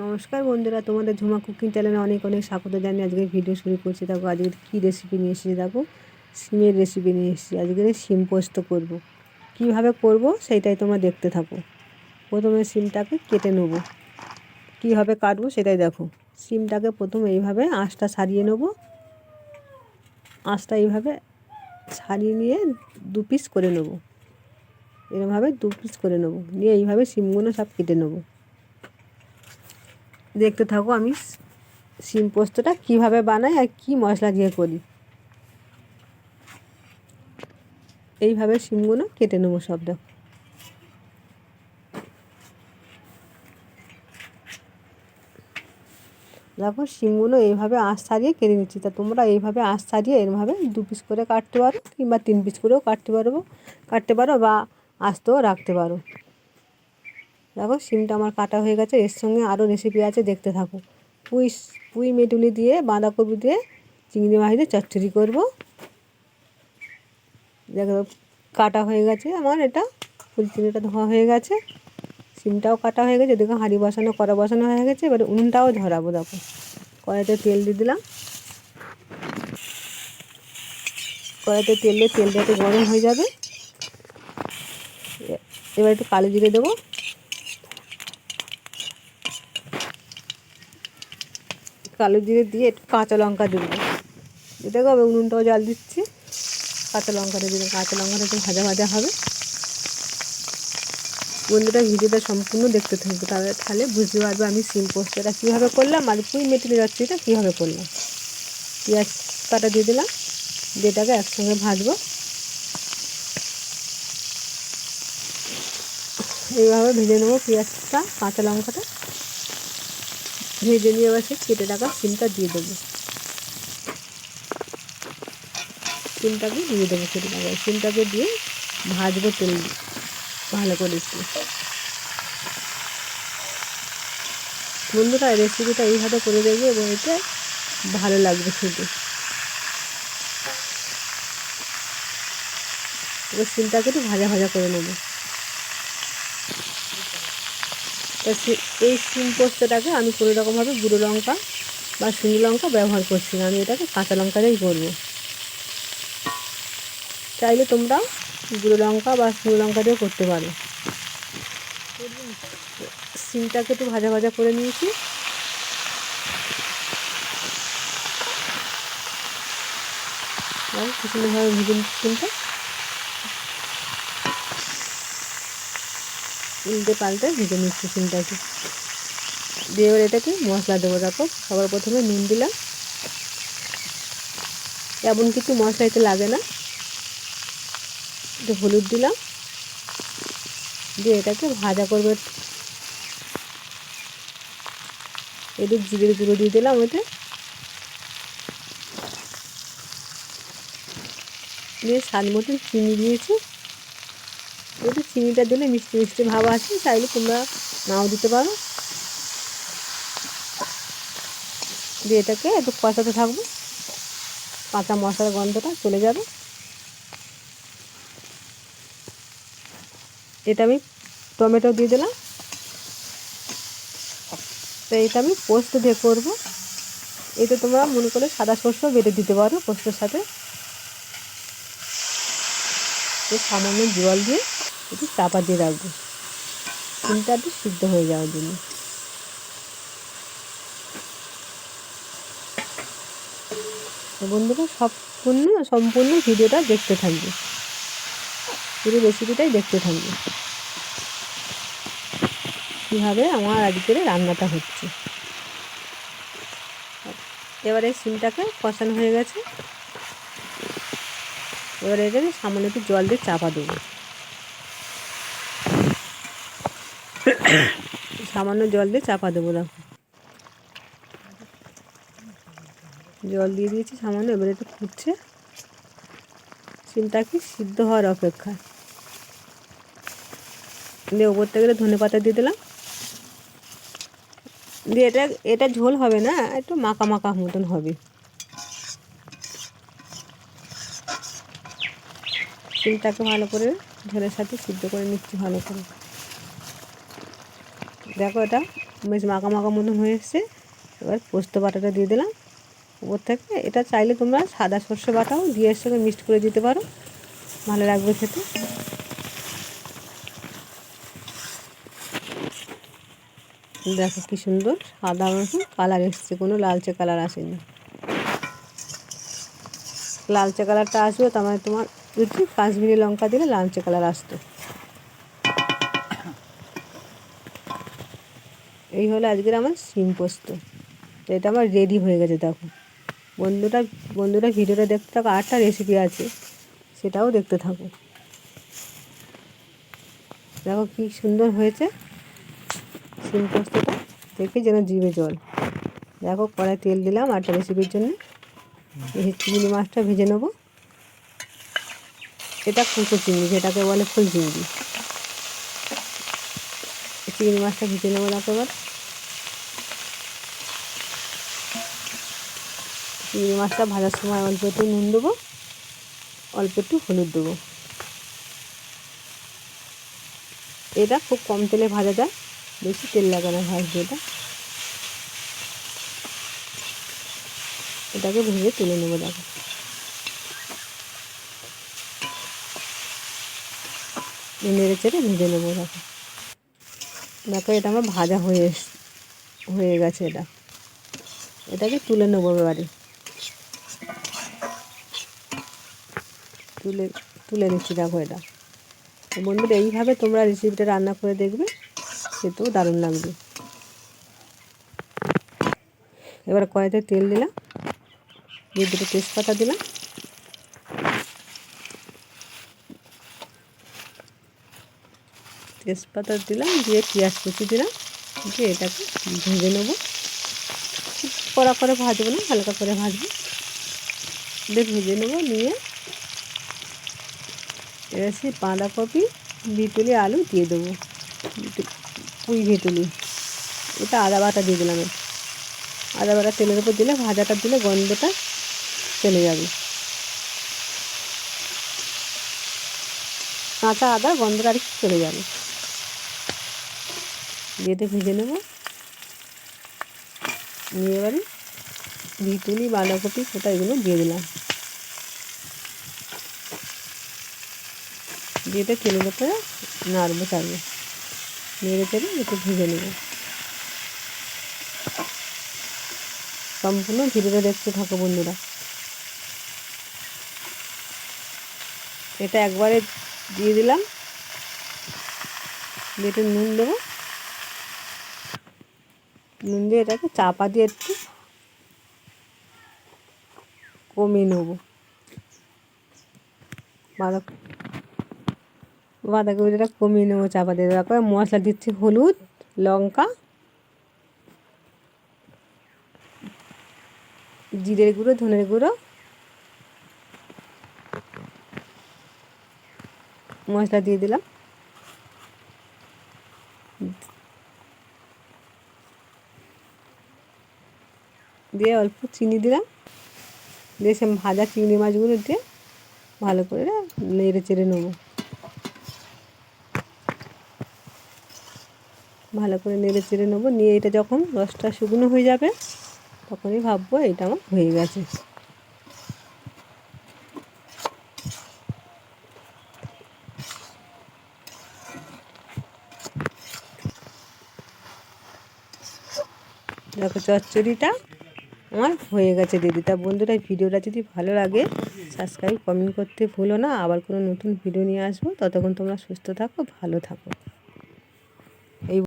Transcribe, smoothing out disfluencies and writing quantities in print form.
নমস্কার বন্ধুরা, তোমাদের ঝুমা কুকিং চ্যানেলে অনেক অনেক স্বাগত জানিয়ে আজকে ভিডিও শুরু করছি। দেখো আজকে কী রেসিপি নিয়ে এসেছি, দেখো শিমের রেসিপি নিয়ে এসেছি। আজকে শিম পোস্ত করব। কীভাবে করব সেটাই তোমরা দেখতে থাকো। প্রথমে শিমটাকে কেটে নেব, কীভাবে কাটবো সেটাই দেখো। শিমটাকে প্রথমে এইভাবে আঁশটা ছাড়িয়ে নেব। আঁশটা এইভাবে ছাড়িয়ে নিয়ে দু পিস করে নেব, এরকমভাবে দু পিস করে নেব, নিয়ে এইভাবে শিমগুলো সব কেটে নেব। দেখতে থাকো আমি শিম পোস্তটা কীভাবে বানাই আর কী মশলা দিয়ে করি। এইভাবে শিমগুলো কেটে নেবো সব। দেখো শিমগুলো এইভাবে আঁশ ছাড়িয়ে কেটে নিচ্ছি। তা তোমরা এইভাবে আঁশ ছাড়িয়ে এরভাবে দু পিস করে কাটতে পারো, কিংবা তিন পিস করেও কাটতে পারো বা আস্তেও রাখতে পারো। দেখো শিমটা আমার কাটা হয়ে গেছে। এর সঙ্গে আরও রেসিপি আছে, দেখতে থাকো। পুঁই মেটুলি দিয়ে, বাঁধাকপি দিয়ে, চিংড়ি মাছ দিয়ে চচ্চড়ি করবো। দেখো কাটা হয়ে গেছে আমার, এটা ফুল চিংড়িটা ধোয়া হয়ে গেছে, শিমটাও কাটা হয়ে গেছে। দেখো হাঁড়ি বসানো, কড়া বসানো হয়ে গেছে। এবার উনুনটাও ধরাবো। দেখো কড়াইতে তেল দিয়ে দিলাম। কড়াইতে তেলটা একটু গরম হয়ে যাবে। এবার একটু কালো জিরে দেবো। কালো জিরে দিয়ে একটু কাঁচা লঙ্কা দেবো। দেখো আমি উনুনটাও জাল দিচ্ছি। কাঁচা লঙ্কাটা দিলাম, কাঁচা লঙ্কাটা একটু ভাজা ভাজা হবে। বন্ধুরা ভিডিওটা সম্পূর্ণ দেখতে থাকবে, তাহলে বুঝতে পারবে আমি শিম পোস্তটা কীভাবে করলাম আর পুঁই মেটে চচ্চড়িটা কীভাবে করলাম। পেঁয়াজ কাটা দিয়ে দিলাম, যেটাকে একসঙ্গে ভাজবো। এইভাবে ভেজে নেবো পেঁয়াজটা, কাঁচা লঙ্কাটা ভেজে নিয়ে এবার সে কেটে রাখা শিমটা দিয়ে দেবো। শিমটাকে দিয়ে দেবো, কেটে রাখা শিমটাকে দিয়ে ভাজবো তেল ভালো করে একটু। বন্ধুরা রেসিপিটা এইভাবে করে দেখবে এবং এতে ভালো লাগবে খেতে। এবার শিমটাকে একটু ভাজা ভাজা করে নেবো। এই শিম পোস্তটাকে আমি কোনো রকমভাবে গুঁড়ো লঙ্কা বা শুকনো লঙ্কা ব্যবহার করছি না, আমি এটাকে কাঁচা লঙ্কা দিয়েই করবো। চাইলে তোমরা গুঁড়ো লঙ্কা বা শুকনো লঙ্কা দিয়ে করতে পারো। শিমটাকে একটু ভাজা ভাজা করে নিয়েছি। কি সুন্দরভাবে ভেজে নিচ্ছি শিমটা, উল্টে পাল্টে ভেজে নিচ্ছি শিমটাকে। দিয়ে এবার এটাকে মশলা দেবো। দেখো সবার প্রথমে নুন দিলাম, এমন কিছু মশলা এতে লাগে না। একটু হলুদ দিলাম, দিয়ে এটাকে ভাজা করবে। একটু জিরের গুঁড়ো দিয়ে দিলাম ওইতে, দিয়ে স্বাদ মতন চিনি দিয়েছি। একটু চিনিটা দিলে মিষ্টি মিষ্টি ভাব আসে, চাইলে তোমরা নাও দিতে পারো। দিয়ে এটাকে একটু কষাতে থাকবো, কাঁচা মশলার গন্ধটা চলে যাবে। এটা আমি টমেটো দিয়ে দিলাম। তো এটা আমি পোস্ত দিয়ে করবো। এতে তোমরা মনে করে সাদা সরষেও বেটে দিতে পারো পোস্তর সাথে। সামান্য জল দিয়ে একটু চাপা দিয়ে রাখবো, শিমটা একটু সিদ্ধ হয়ে যাওয়ার জন্য। বন্ধুরা সম্পূর্ণ ভিডিওটা দেখতে থাকবে, পুরো রেসিপিটাই দেখতে থাকবে কীভাবে আমার আজকের রান্নাটা হচ্ছে। এবারে শিমটাকে কষানো হয়ে গেছে। এবারে এটাকে সামান্য একটু জল দিয়ে চাপা দেবো। সামান্য জল দিয়ে চাপা দেবো। দেখো জল দিয়ে দিয়েছি সামান্য। এবারে একটু ফুটছে, শিমটাকে সিদ্ধ হওয়ার অপেক্ষা। দিয়ে ওপর থেকে ধনে পাতা দিয়ে দিলাম। দিয়ে এটা ঝোল হবে না, একটু মাখা মাখা মতন হবে। শিমটাকে ভালো করে ঝোলের সাথে সিদ্ধ করে নিচ্ছি ভালো করে। দেখো এটা বেশ মাখা মাখা মনে হয়ে এসছে। এবার পোস্ত বাটাটা দিয়ে দিলাম উপর থেকে। এটা চাইলে তোমরা সাদা সর্ষে বাটাও দিয়ে এর সঙ্গে মিক্সড করে দিতে পারো, ভালো লাগবে খেতে। দেখো কি সুন্দর সাদা মতো কালার এসছে, কোনো লালচে কালার আসেনি। লালচে কালারটা আসবে তার মানে তোমার যদি কাশ্মীরি লঙ্কা দিলে লালচে কালার আসতো। এই হলো আজকের আমার শিম পোস্ত। এটা আমার রেডি হয়ে গেছে। দেখো বন্ধুরা ভিডিওটা দেখতে থাকো, আরেকটা রেসিপি আছে সেটাও দেখতে থাকো। দেখো কি সুন্দর হয়েছে শিম পোস্তটা, দেখে যেন জিভে জল। দেখো কড়াই তেল দিলাম আরেকটা রেসিপির জন্য। এই চিংড়ি মাছটা ভেজে নেবো। এটা কুচো চিংড়ি, যেটাকে বলে ফুল চিংড়ি। চিংড়ি মাছটা ভেজে নেবো। দেখো এবার চিংড়ি মাছটা ভাজার সময় অল্প একটু নুন দেবো, অল্প একটু হলুদ দেবো। এটা খুব কম তেলে ভাজা যায়, বেশি তেল লাগে না ভাজতে। এটাকে ভেজে তুলে নেবো। দেখো নেড়ে চেড়ে ভেজে নেবো। দেখো এটা আমার ভাজা হয়ে গেছে। এটাকে তুলে নেবো এবারে। তুলে নিচ্ছি। দেখো এটা বন্ধুরা এইভাবে তোমরা রেসিপিটা রান্না করে দেখবে, খেতেও দারুণ লাগবে। এবার কড়াইতে তেল দিলাম, দিয়ে দুটো তেজপাতা দিলাম, দিয়ে পেঁয়াজ কুচি দিলাম, দিয়ে এটাকে ভেজে নেবো। কড়া করে ভাজবো না, হালকা করে ভাজবো, দিয়ে ভেজে নেবো। নিয়ে এবার সেই বাঁধাকপি বিটুলি আলু দিয়ে দেবো, পুঁই বিটুলি। এটা আদা বাটা দিয়ে দিলাম। আদা বাটা তেলের উপর দিলে ভাজাটা দিলে গন্ধটা চলে যাবে, কাঁচা আদা গন্ধটা আর কি চলে যাবে। দিয়ে ভেজে নেব। নিয়ে এবারে বিটুলি বাঁধাকপি সেটা এগুলো দিয়ে দিলাম, দিয়ে তেলের উপরে নাড়বো চাড়বো, নেড়ে চেড়ে একটু ভেজে নেব। সম্পূর্ণ ভিডিওটা দেখতে থাকো বন্ধুরা। এটা একবারে দিয়ে দিলাম, দিয়ে একটু নুন দেবো। নুন দিয়ে এটাকে চাপা দিয়ে একটু কমিয়ে নেবো। বাঁধাকপিটা কমিয়ে নেবো চাপা দিয়ে। তারপরে মশলা দিচ্ছি হলুদ, লঙ্কা, জিরের গুঁড়ো, ধনের গুঁড়ো, মশলা দিয়ে দিলাম। দিয়ে অল্প চিনি দিলাম, দিয়ে সে ভাজা চিংড়ি মাছগুলো দিয়ে ভালো করে নেড়ে চেড়ে নেবো। নিয়ে এটা যখন রসটা শুকনো হয়ে যাবে তখনই ভাববো এটা আমার হয়ে গেছে। দেখো চচ্চড়িটা আমার হয়ে গেছে দিদি। তা বন্ধুরা ভিডিওটা যদি ভালো লাগে সাবস্ক্রাইব কমেন্ট করতে ভুলো না। আবার কোনো নতুন ভিডিও নিয়ে আসবো, ততক্ষণ তোমরা সুস্থ থাকো, ভালো থাকো।